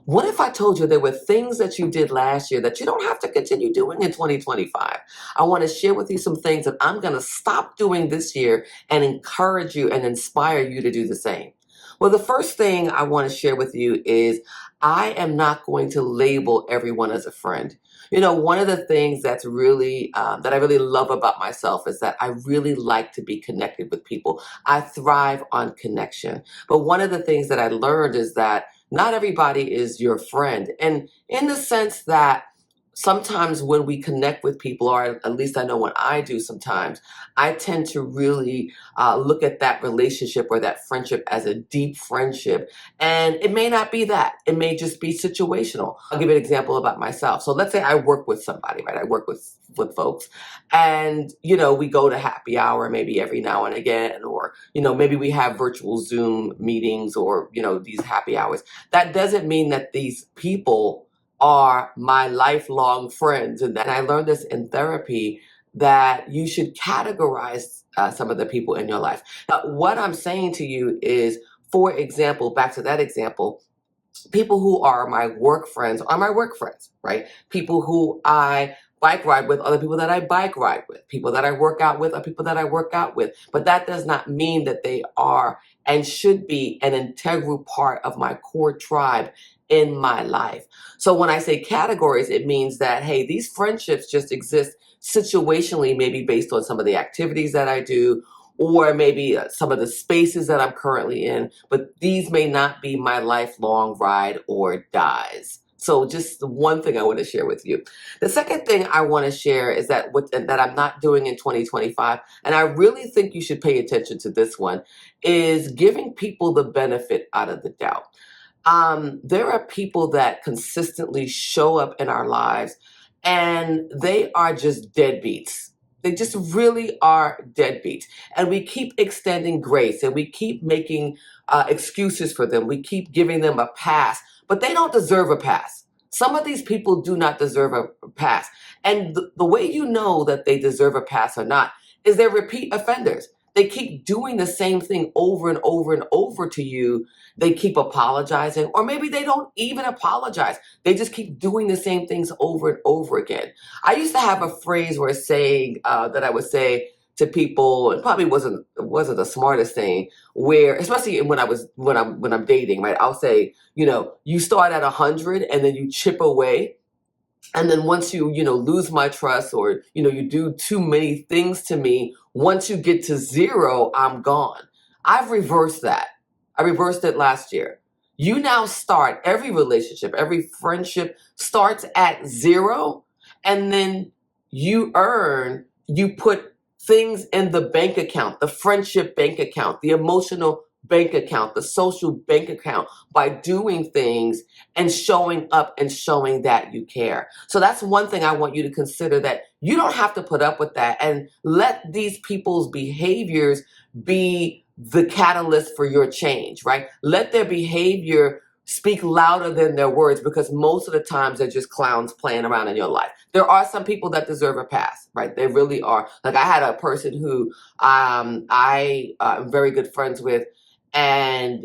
What if I told you there were things that you did last year that you don't have to continue doing in 2025? I want to share with you some things that I'm going to stop doing this year and encourage you and inspire you to do the same. Well, the first thing I want to share with you is I am not going to label everyone as a friend. One of the things that I really love about myself is that I really like to be connected with people. I thrive on connection. But one of the things that I learned is that not everybody is your friend. And in the sense that sometimes when we connect with people, or at least I know when I do sometimes, I tend to really look at that relationship or that friendship as a deep friendship. And it may not be that. It may just be situational. I'll give you an example about myself. So let's say I work with somebody, right? I work with folks, and we go to happy hour maybe every now and again, or maybe we have virtual Zoom meetings, or these happy hours. That doesn't mean that these people are my lifelong friends. And I learned this in therapy, that you should categorize some of the people in your life. Now, what I'm saying to you is, for example, back to that example, people who are my work friends are my work friends, right? People who I bike ride with, other people that I bike ride with. People that I work out with are people that I work out with. But that does not mean that they are and should be an integral part of my core tribe in my life. So when I say categories, it means that, hey, these friendships just exist situationally, maybe based on some of the activities that I do, or maybe some of the spaces that I'm currently in, but these may not be my lifelong ride or dies. So just the one thing I want to share with you. The second thing I want to share is that that I'm not doing in 2025, and I really think you should pay attention to this one, is giving people the benefit out of the doubt. There are people that consistently show up in our lives, and they are just deadbeats. They just really are deadbeats. And we keep extending grace, and we keep making excuses for them. We keep giving them a pass, but they don't deserve a pass. Some of these people do not deserve a pass. And the way you know that they deserve a pass or not is they're repeat offenders. They keep doing the same thing over and over and over to you. They keep apologizing, or maybe they don't even apologize. They just keep doing the same things over and over again. I used to have a phrase or a saying that I would say to people, and probably wasn't the smartest thing, where especially when I'm dating, right? I'll say, you start at 100 and then you chip away. And then once you lose my trust, or, you do too many things to me, once you get to 0, I'm gone. I've reversed that. I reversed it last year. You now start every relationship, every friendship starts at 0. And then you put things in the bank account, the friendship bank account, the emotional bank account, the social bank account, by doing things and showing up and showing that you care. So that's one thing I want you to consider, that you don't have to put up with that, and let these people's behaviors be the catalyst for your change, right? Let their behavior speak louder than their words, because most of the times they're just clowns playing around in your life. There are some people that deserve a pass, right? They really are. Like, I had a person who I am very good friends with, and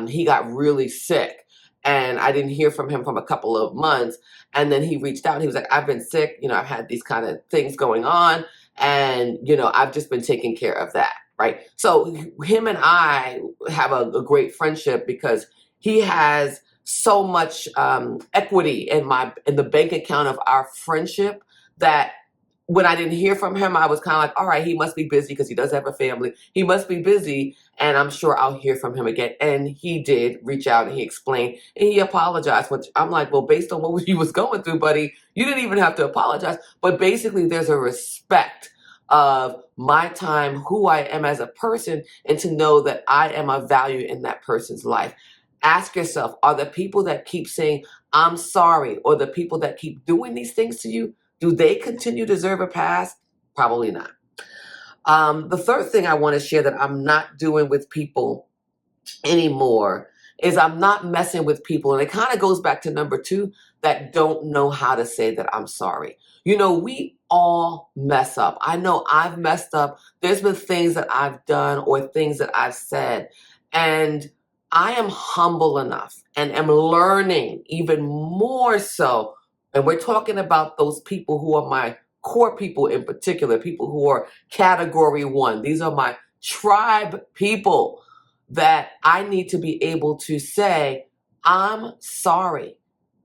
he got really sick, and I didn't hear from him from a couple of months. And then he reached out and he was like, I've been sick, I've had these kind of things going on, and I've just been taking care of that, right? So him and I have a great friendship, because he has so much equity in the bank account of our friendship, that when I didn't hear from him, I was kind of like, all right, he must be busy, because he does have a family. He must be busy, and I'm sure I'll hear from him again. And he did reach out, and he explained, and he apologized, which I'm like, well, based on what he was going through, buddy, you didn't even have to apologize. But basically, there's a respect of my time, who I am as a person, and to know that I am of value in that person's life. Ask yourself, are the people that keep saying, I'm sorry, or the people that keep doing these things to you, do they continue to deserve a pass? Probably not. The third thing I want to share that I'm not doing with people anymore is I'm not messing with people. And it kind of goes back to number 2, that don't know how to say that I'm sorry. We all mess up. I know I've messed up. There's been things that I've done or things that I've said. And I am humble enough and am learning even more so. And we're talking about those people who are my core people in particular, people who are category one. These are my tribe people that I need to be able to say, I'm sorry.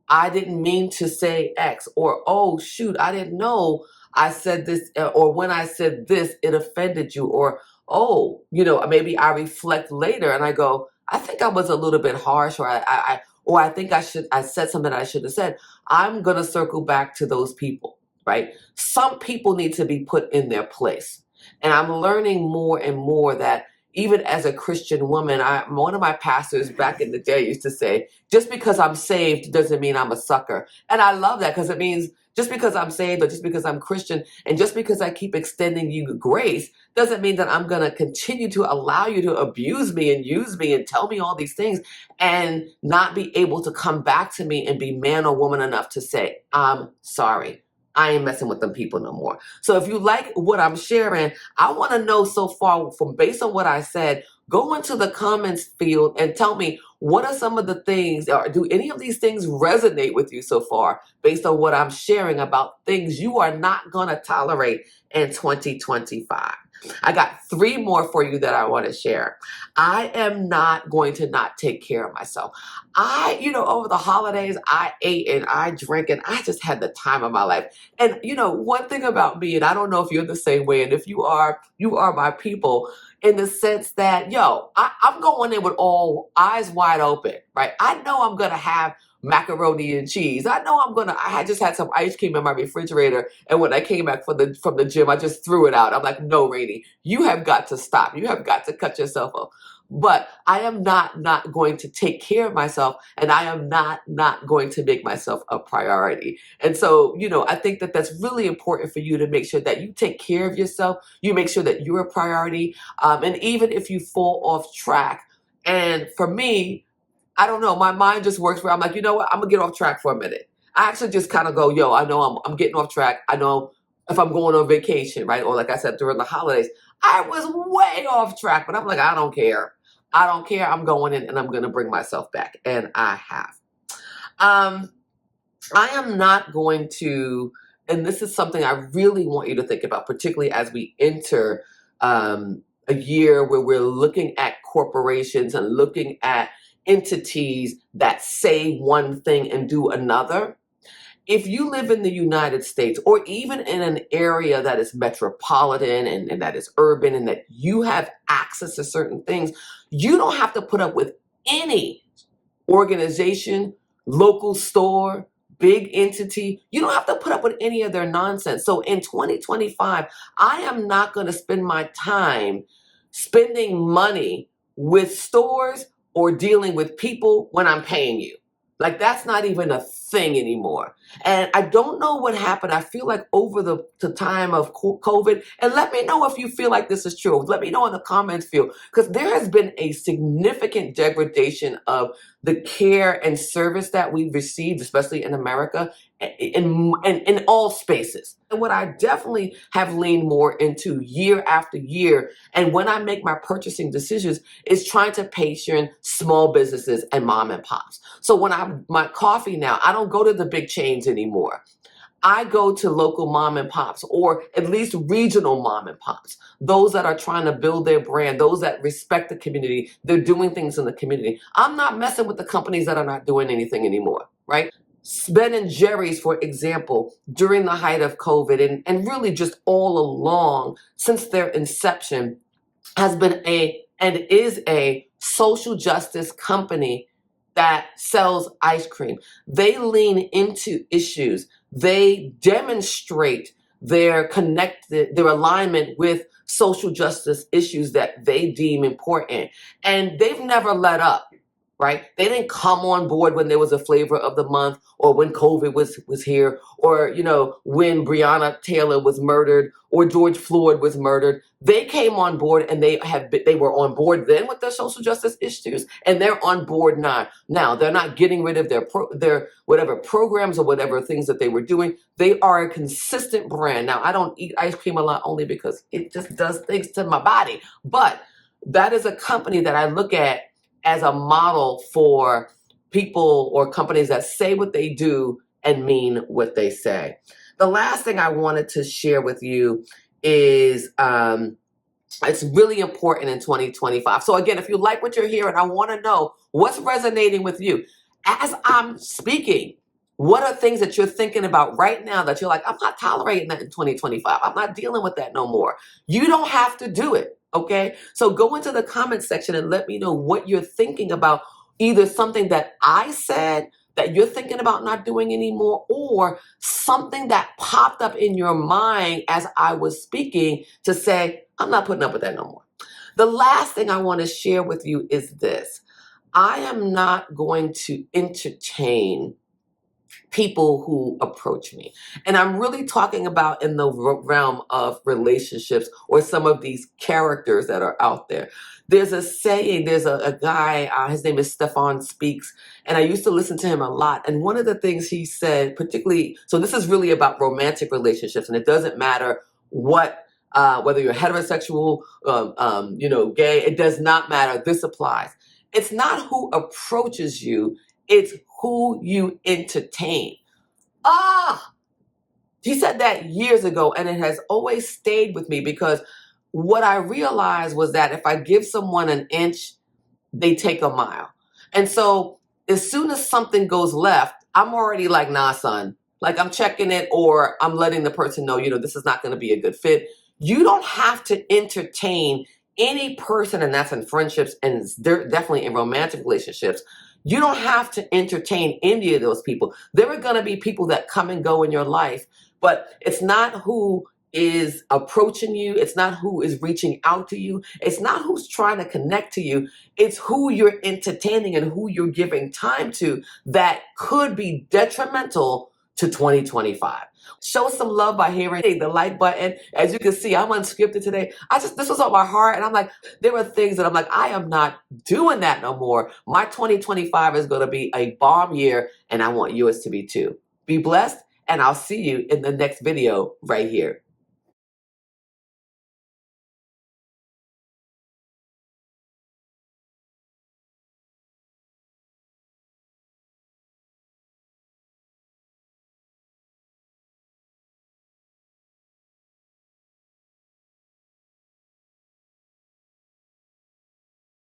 I didn't mean to say X, or oh shoot, I didn't know I said this, or when I said this, it offended you, or oh, maybe I reflect later and I go, I think I was a little bit harsh, or I think I said something I should have said. I'm gonna circle back to those people, right? Some people need to be put in their place, and I'm learning more and more that even as a Christian woman, one of my pastors back in the day used to say, just because I'm saved doesn't mean I'm a sucker. And I love that, because it means just because I'm saved or just because I'm Christian and just because I keep extending you grace doesn't mean that I'm going to continue to allow you to abuse me and use me and tell me all these things and not be able to come back to me and be man or woman enough to say, I'm sorry. I ain't messing with them people no more. So if you like what I'm sharing, I want to know so far from based on what I said, go into the comments field and tell me, what are some of the things, or do any of these things resonate with you so far based on what I'm sharing about things you are not going to tolerate in 2025? I got 3 more for you that I want to share. I am not going to not take care of myself. Over the holidays, I ate and I drank and I just had the time of my life. And one thing about me, and I don't know if you're the same way, and if you are my people, in the sense that, I'm going in with all eyes wide open, right? I know I'm gonna have macaroni and cheese. I had just had some ice cream in my refrigerator, and when I came back from the gym, I just threw it out. I'm like, no, Rainey, you have got to stop. You have got to cut yourself off. But I am not going to take care of myself, and I am not going to make myself a priority. And so, I think that that's really important for you to make sure that you take care of yourself. You make sure that you're a priority. And even if you fall off track, and for me, I don't know, my mind just works where I'm like, you know what, I'm gonna get off track for a minute. I actually just kind of go, I know I'm getting off track. I know if I'm going on vacation, right? Or like I said, during the holidays, I was way off track, but I'm like, I don't care. I don't care. I'm going in and I'm going to bring myself back. And I have. I am not going to, and this is something I really want you to think about, particularly as we enter a year where we're looking at corporations and looking at entities that say one thing and do another. If you live in the United States, or even in an area that is metropolitan and that is urban and that you have access to certain things, you don't have to put up with any organization, local store, big entity. You don't have to put up with any of their nonsense. So in 2025, I am not going to spend my time spending money with stores or dealing with people when I'm paying you. Like, that's not even a thing anymore. And I don't know what happened. I feel like over the time of COVID, and let me know if you feel like this is true. Let me know in the comments field, because there has been a significant degradation of the care and service that we've received, especially in America, in all spaces. And what I definitely have leaned more into year after year, and when I make my purchasing decisions, is trying to patron small businesses and mom and pops. So when my coffee now, I don't go to the big chains anymore. I go to local mom and pops, or at least regional mom and pops, those that are trying to build their brand, those that respect the community, they're doing things in the community. I'm not messing with the companies that are not doing anything anymore, right? Ben and Jerry's, for example, during the height of COVID and really just all along since their inception, has been and is a social justice company that sells ice cream. They lean into issues. They demonstrate their alignment with social justice issues that they deem important. And they've never let up. Right? They didn't come on board when there was a flavor of the month, or when COVID was here, or when Breonna Taylor was murdered, or George Floyd was murdered. They came on board, and they were on board then with their social justice issues, and they're on board now. Now they're not getting rid of their whatever programs or whatever things that they were doing. They are a consistent brand. Now, I don't eat ice cream a lot, only because it just does things to my body, but that is a company that I look at as a model for people or companies that say what they do and mean what they say. The last thing I wanted to share with you is it's really important in 2025. So again, if you like what you're hearing, I want to know what's resonating with you. As I'm speaking, what are things that you're thinking about right now that you're like, I'm not tolerating that in 2025. I'm not dealing with that no more. You don't have to do it. Okay. So go into the comment section and let me know what you're thinking about, either something that I said that you're thinking about not doing anymore, or something that popped up in your mind as I was speaking to say, I'm not putting up with that no more. The last thing I want to share with you is this. I am not going to entertain people who approach me. And I'm really talking about in the realm of relationships or some of these characters that are out there. There's a saying, there's a guy, his name is Stefan Speaks, and I used to listen to him a lot. And one of the things he said, particularly, so this is really about romantic relationships, and it doesn't matter what, whether you're heterosexual, gay, it does not matter. This applies. It's not who approaches you, it's who you entertain. He said that years ago, and it has always stayed with me, because what I realized was that if I give someone an inch, they take a mile. And so as soon as something goes left, I'm already like, nah, son. Like, I'm checking it, or I'm letting the person know, this is not going to be a good fit. You don't have to entertain any person, and that's in friendships and definitely in romantic relationships. You don't have to entertain any of those people. There are going to be people that come and go in your life, but it's not who is approaching you. It's not who is reaching out to you. It's not who's trying to connect to you. It's who you're entertaining and who you're giving time to that could be detrimental to 2025. Show some love by hitting the like button. As you can see, I'm unscripted today. This was on my heart, and I'm like, there were things that I'm like, I am not doing that no more. My 2025 is going to be a bomb year, and I want yours to be too. Be blessed, and I'll see you in the next video right here.